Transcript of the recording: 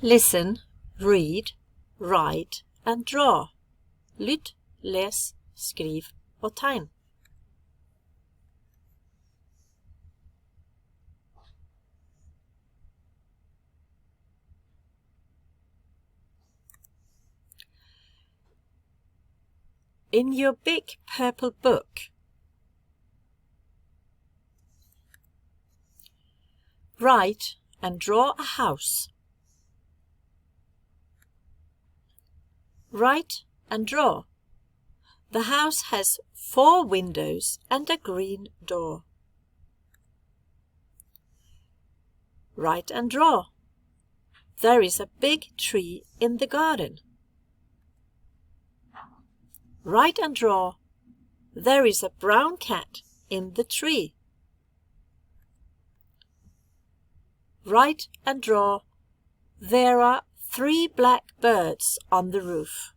Listen, read, write and draw. Lytt, les, skriv og tegn. In your big purple book, write and draw a house. Write and draw. The house has 4 windows and a green door. Write and draw. There is a big tree in the garden. Write and draw. There is a brown cat in the tree. Write and draw. There are 3 black birds on the roof.